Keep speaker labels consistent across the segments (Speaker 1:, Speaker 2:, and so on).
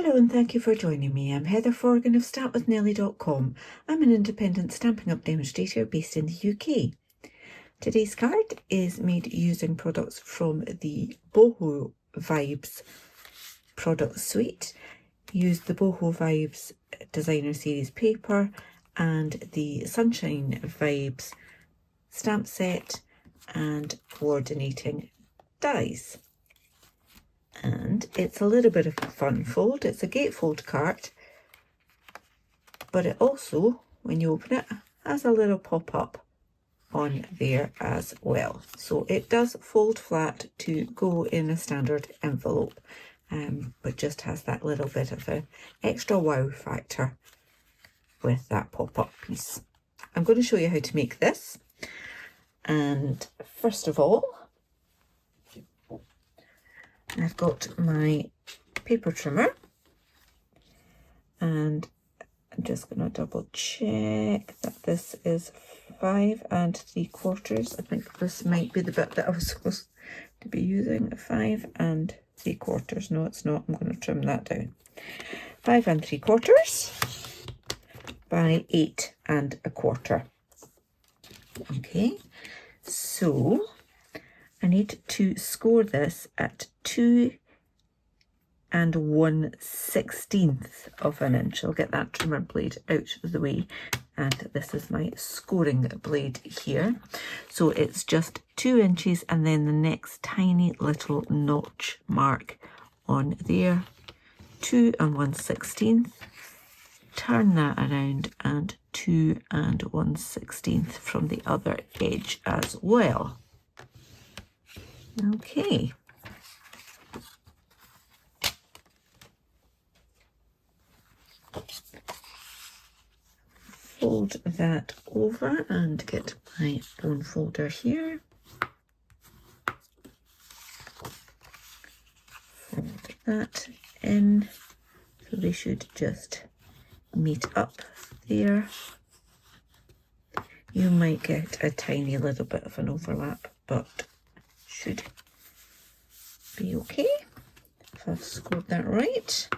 Speaker 1: Hello and thank you for joining me. I'm Heather Forgan of stampwithnellie.com. I'm an independent Stampin' Up demonstrator based in the UK. Today's card is made using products from the Boho Vibes product suite. Used the Boho Vibes Designer Series paper and the Sunshine Vibes stamp set and coordinating dies. And it's a little bit of a fun fold. It's a gatefold card, but it also, when you open it, has a little pop-up on there as well. So it does fold flat to go in a standard envelope, but just has that little bit of an extra wow factor with that pop-up piece. I'm going to show you how to make this. And first of all, I've got my paper trimmer, and I'm just going to double check that this is 5 3/4. I think this might be the bit that I was supposed to be using. 5 3/4. No, it's not. I'm going to trim that down. 5 3/4 by 8 1/4. Okay, so I need to score this at 2 1/16 of an inch. I'll get that trimmer blade out of the way, and this is my scoring blade here. So it's just 2 inches and then the next tiny little notch mark on there. 2 1/16. Turn that around and 2 1/16 from the other edge as well. Okay. Fold that over and get my bone folder here. Fold that in, so they should just meet up there. You might get a tiny little bit of an overlap, but should be okay if I've scored that right.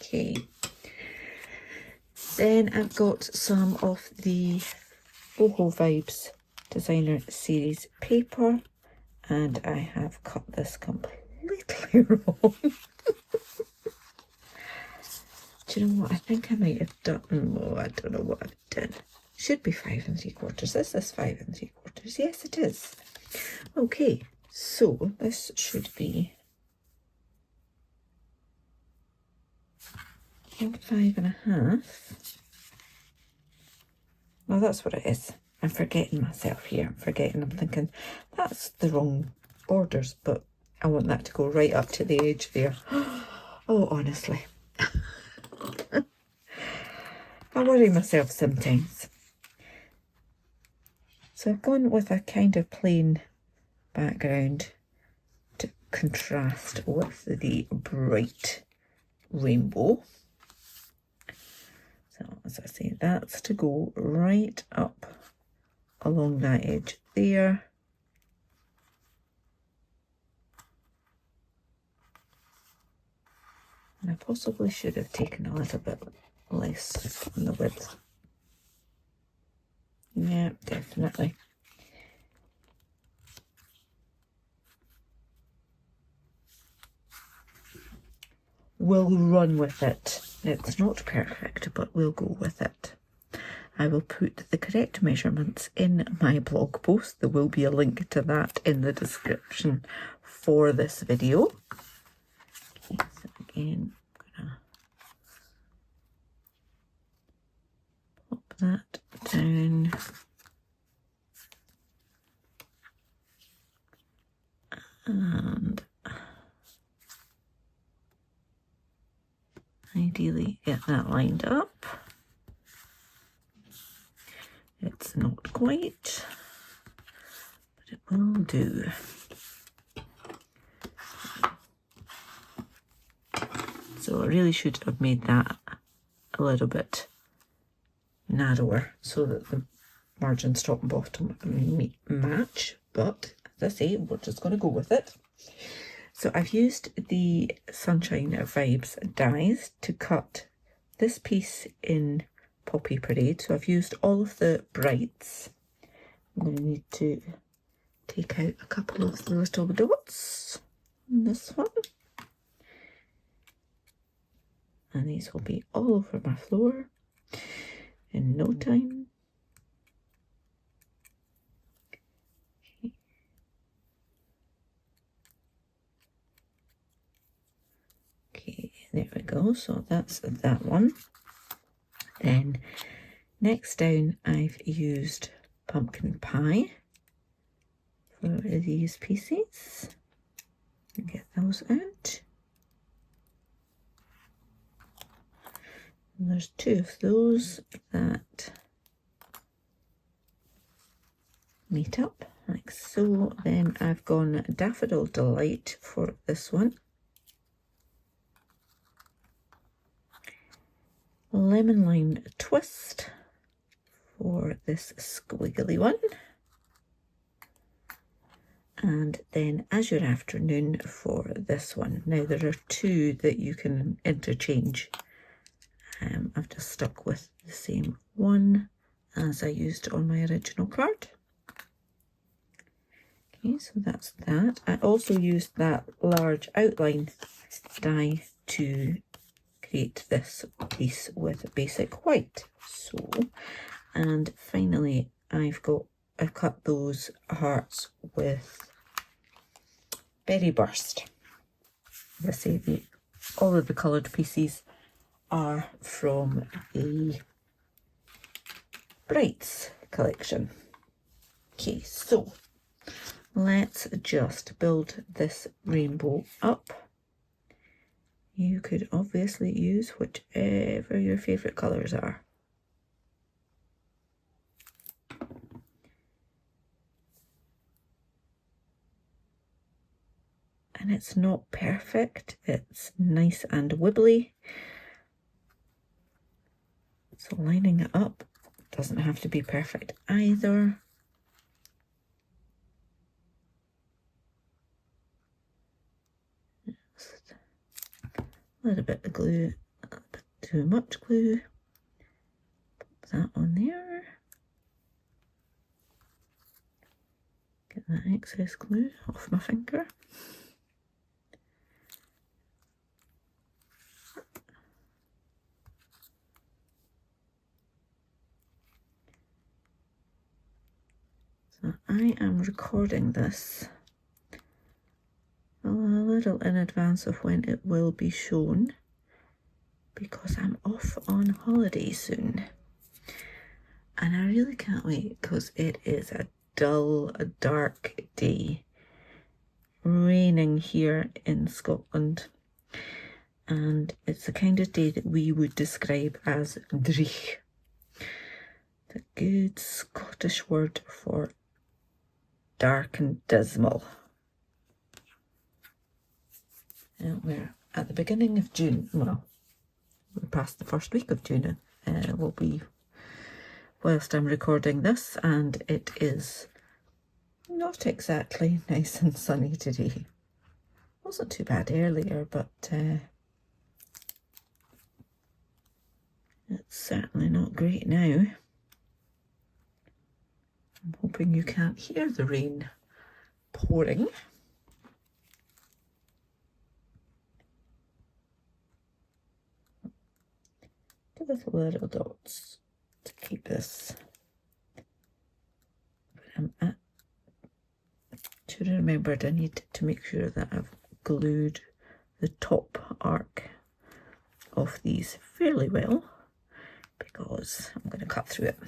Speaker 1: Okay. Then I've got some of the Boho Vibes Designer Series paper, and I have cut this completely wrong. Do you know what? I think I might have done. Oh, I don't know what I've done. Should be 5 3/4. This is 5 3/4. Yes, it is. Okay, so this should be, I think, 5 1/2. Well, that's what it is. I'm forgetting myself here. I'm thinking that's the wrong borders, but I want that to go right up to the edge there. Oh, honestly. I worry myself sometimes. So I've gone with a kind of plain background to contrast with the bright rainbow. So as I say, that's to go right up along that edge there. And I possibly should have taken a little bit less on the width. Yeah, definitely. We'll run with it. It's not perfect, but we'll go with it. I will put the correct measurements in my blog post. There will be a link to that in the description for this video. Okay, so again, I'm gonna pop that down. And ideally get that lined up. It's not quite, but it will do. So I really should have made that a little bit narrower so that the margins top and bottom match, but as I say, we're just going to go with it. So I've used the Sunshine Vibes dies to cut this piece in Poppy Parade. So I've used all of the brights. I'm going to need to take out a couple of the little dots on this one. And these will be all over my floor in no time. Okay, there we go. So that's that one. Then next down, I've used pumpkin pie for these pieces. Get those out. And there's two of those that meet up like so. Then I've gone Daffodil Delight for this one. Lemon Lime Twist for this squiggly one. And then Azure Afternoon for this one. Now there are two that you can interchange. I've just stuck with the same one as I used on my original card. Okay, so that's that. I also used that large outline die to create this piece with basic white. So, and finally I've cut those hearts with Berry Burst. As I say, all of the coloured pieces are from the Brights collection. Okay, so let's just build this rainbow up. You could obviously use whichever your favourite colours are. And it's not perfect, it's nice and wibbly. So lining it up doesn't have to be perfect either. Just a little bit of glue, a little bit too much glue. Pop that on there. Get that excess glue off my finger. I am recording this a little in advance of when it will be shown because I'm off on holiday soon. And I really can't wait because it is a dull, dark day. Raining here in Scotland. And it's the kind of day that we would describe as dreich. The good Scottish word for dark and dismal. And we're at the beginning of June. Well, we're past the first week of June. Will be whilst I'm recording this, and it is not exactly nice and sunny today. Wasn't too bad earlier, but it's certainly not great now. I'm hoping you can't hear the rain pouring. Give us little dots to keep this. But should have remembered I need to make sure that I've glued the top arc of these fairly well because I'm going to cut through it.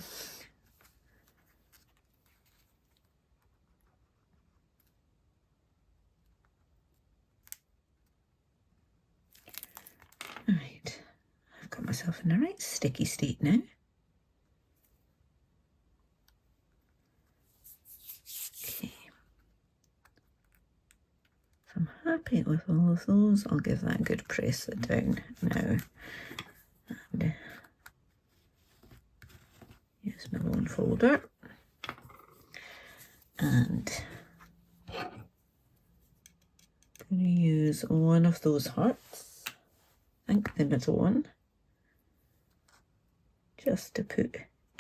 Speaker 1: Right, I've got myself in a right sticky state now. Okay, if I'm happy with all of those, I'll give that a good press down now. And use my bone folder and I'm going to use one of those hearts, I think the middle one, just to put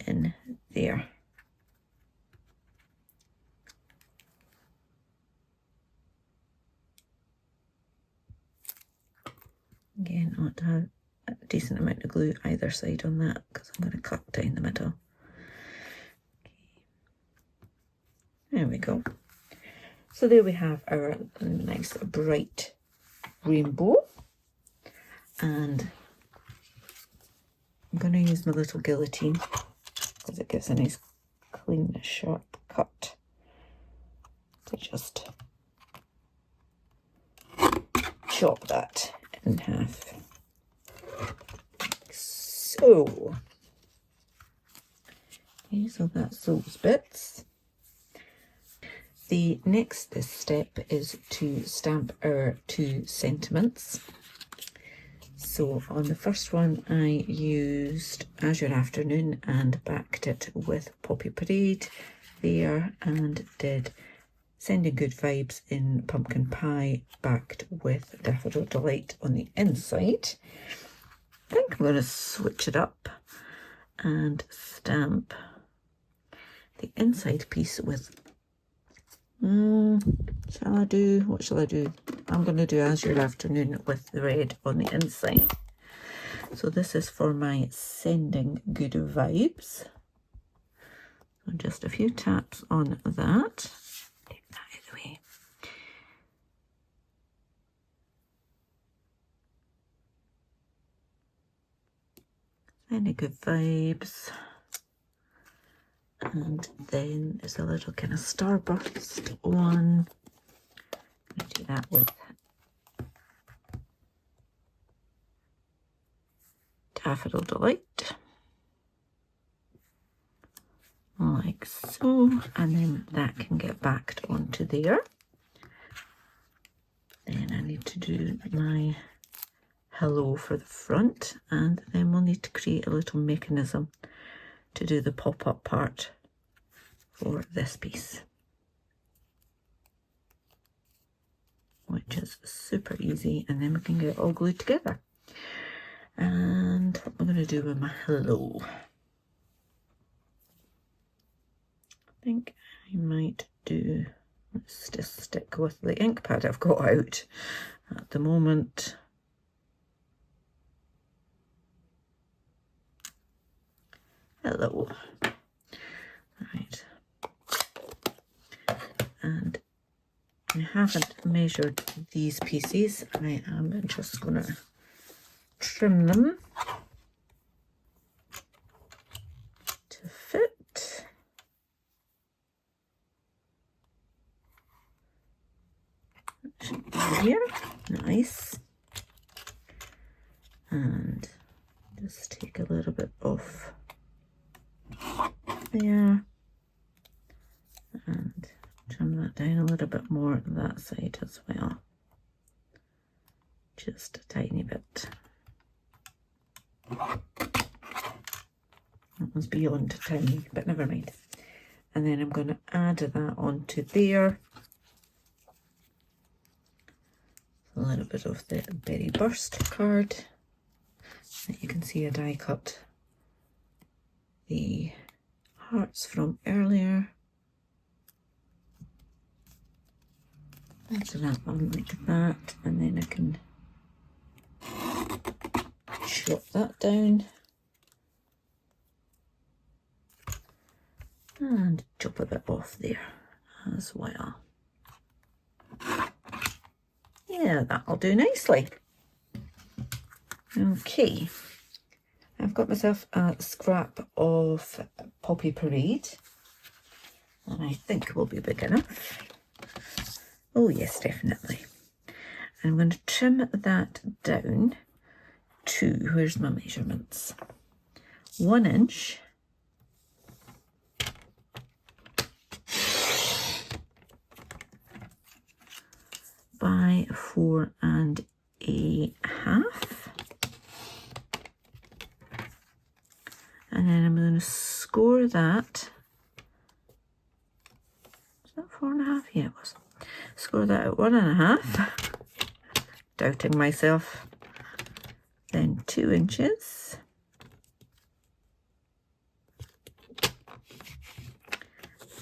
Speaker 1: in there. Again, I want to have a decent amount of glue either side on that because I'm going to cut down the middle. Okay. There we go. So there we have our nice bright rainbow, and I'm going to use my little guillotine because it gives a nice clean sharp cut to just chop that in half. So that's those bits. The next step is to stamp our two sentiments. So on the first one I used Azure Afternoon and backed it with Poppy Parade there, and did Sending Good Vibes in Pumpkin Pie backed with Daffodil Delight on the inside. I think I'm going to switch it up and stamp the inside piece with what shall I do? I'm going to do Azure Afternoon with the red on the inside. So this is for my Sending Good Vibes. So just a few taps on that. Take that out of the way. Sending Good Vibes. And then there's a little kind of starburst one. I'm going to do that with Daffodil Delight, like so, and then that can get backed onto there. Then I need to do my hello for the front, and then we'll need to create a little mechanism to do the pop-up part for this piece, which is super easy, and then we can get it all glued together. And what am I going to do with my hello? I think I might do, let's just stick with the ink pad I've got out at the moment. Hello. Right. And I haven't measured these pieces. I am just going to trim them to fit. Here, nice. And just take a little bit off there and trim that down a little bit more on that side as well, just a tiny bit. That was beyond tiny, but never mind. And then I'm going to add that onto there. A little bit of the Berry Burst card that you can see I die cut the hearts from earlier. So that one like that, and then I can chop that down and chop a bit off there as well. Yeah, that'll do nicely. Okay, I've got myself a scrap of Poppy Parade, and I think will be big enough. Oh yes, definitely. I'm going to trim that down to, where's my measurements? 1 inch by 4 1/2, and then I'm going to score that. Is that 4 1/2? Yeah, it was. Score that at 1 1/2. doubting myself. Then 2 inches.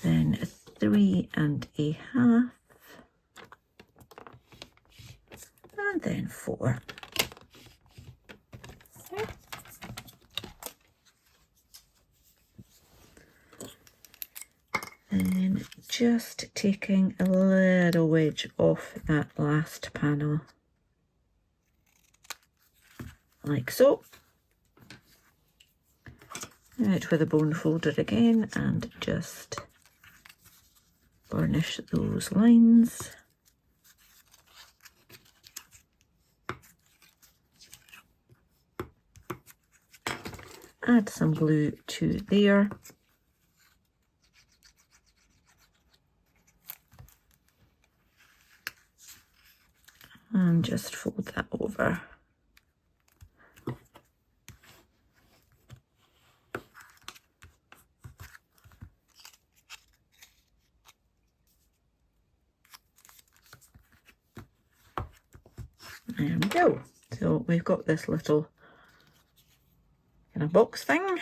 Speaker 1: Then 3 1/2. And then 4. And just taking a little wedge off that last panel, like so. Out with a bone folder again and just burnish those lines. Add some glue to there. And just fold that over. There we go. So we've got this little kind of box thing,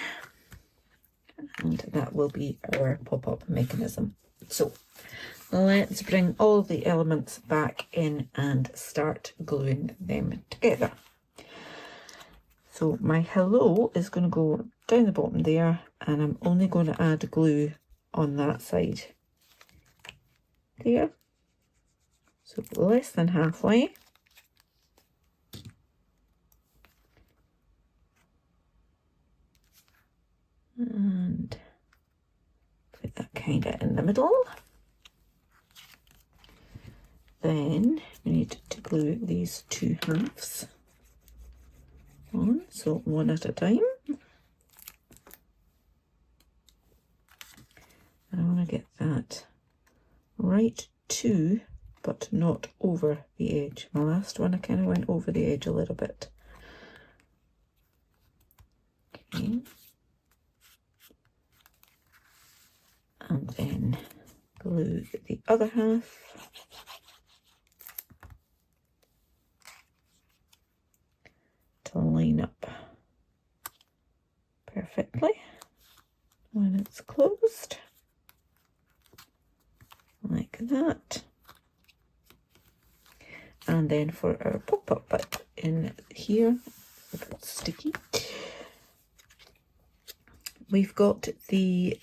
Speaker 1: and that will be our pop-up mechanism. So let's bring all the elements back in and start gluing them together. So my hello is going to go down the bottom there, and I'm only going to add glue on that side there. So less than halfway. And put that kind of in the middle. Then we need to glue these 2 halves on, so 1 at a time. I want to get that right to, but not over the edge. My last one I kind of went over the edge a little bit. Okay. And then glue the other half. To line up perfectly when it's closed, like that. And then for our pop-up bit in here, a bit sticky, we've got the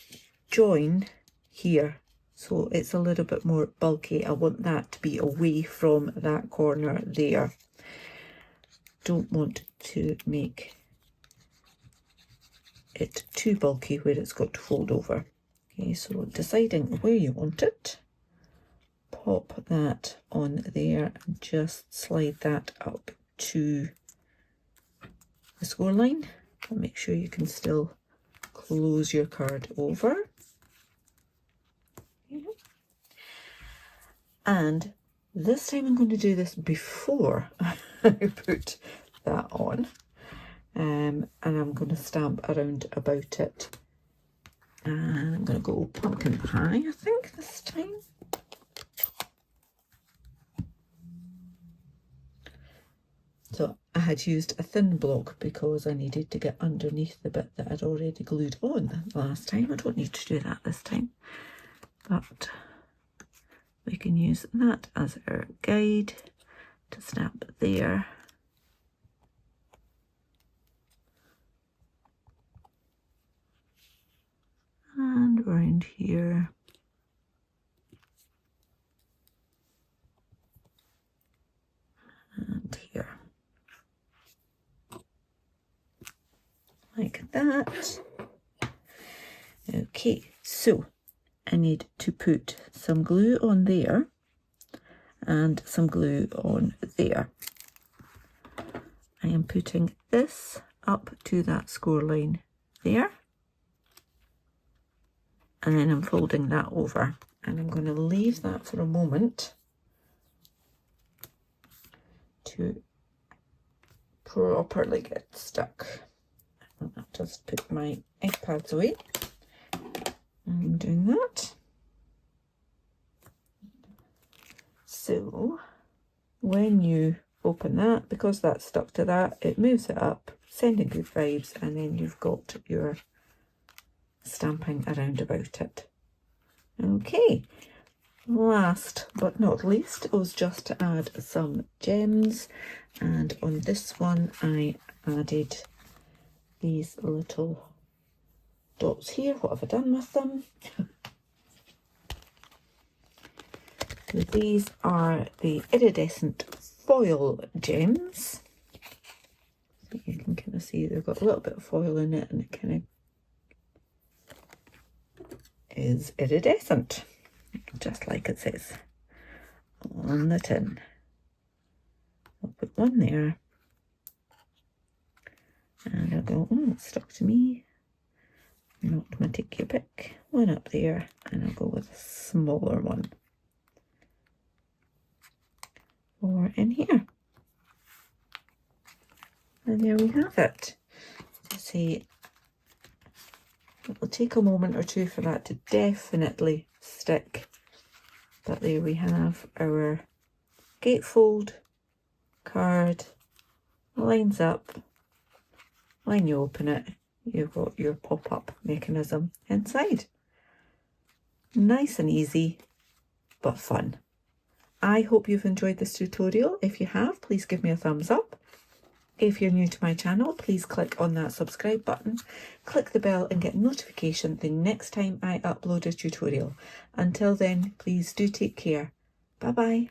Speaker 1: join here, so it's a little bit more bulky. I want that to be away from that corner there. Don't want to make it too bulky where it's got to fold over. Okay, so deciding where you want it, pop that on there and just slide that up to the score line, and make sure you can still close your card over. And this time I'm going to do this before I put that on, and I'm going to stamp around about it, and I'm going to go pumpkin pie, I think, this time. So I had used a thin block because I needed to get underneath the bit that I'd already glued on last time. I don't need to do that this time, but we can use that as our guide to stamp there. And around here. And here. Like that. Okay, so I need to put some glue on there and some glue on there. I am putting this up to that score line there, and then I'm folding that over, and I'm going to leave that for a moment to properly get stuck. I'll just put my egg pads away. I'm doing that. So when you open that. Because that's stuck to that, it moves it up, sending good vibes, and then you've got your stamping around about it. Okay, last but not least was just to add some gems, and on this one I added these little dots here. What have I done with them? These are the iridescent foil gems. So you can kind of see they've got a little bit of foil in it, and it kind of is iridescent, just like it says on the tin. I'll put one there, and I'll go, oh, it's stuck to me. Not my take your pick. One up there, and I'll go with a smaller one. Or in here. And there we have it. See, it'll take a moment or two for that to definitely stick. But there we have our gatefold card. Lines up. When you open it, you've got your pop-up mechanism inside. Nice and easy, but fun. I hope you've enjoyed this tutorial. If you have, please give me a thumbs up. If you're new to my channel, please click on that subscribe button, click the bell and get notification the next time I upload a tutorial. Until then, please do take care. Bye bye.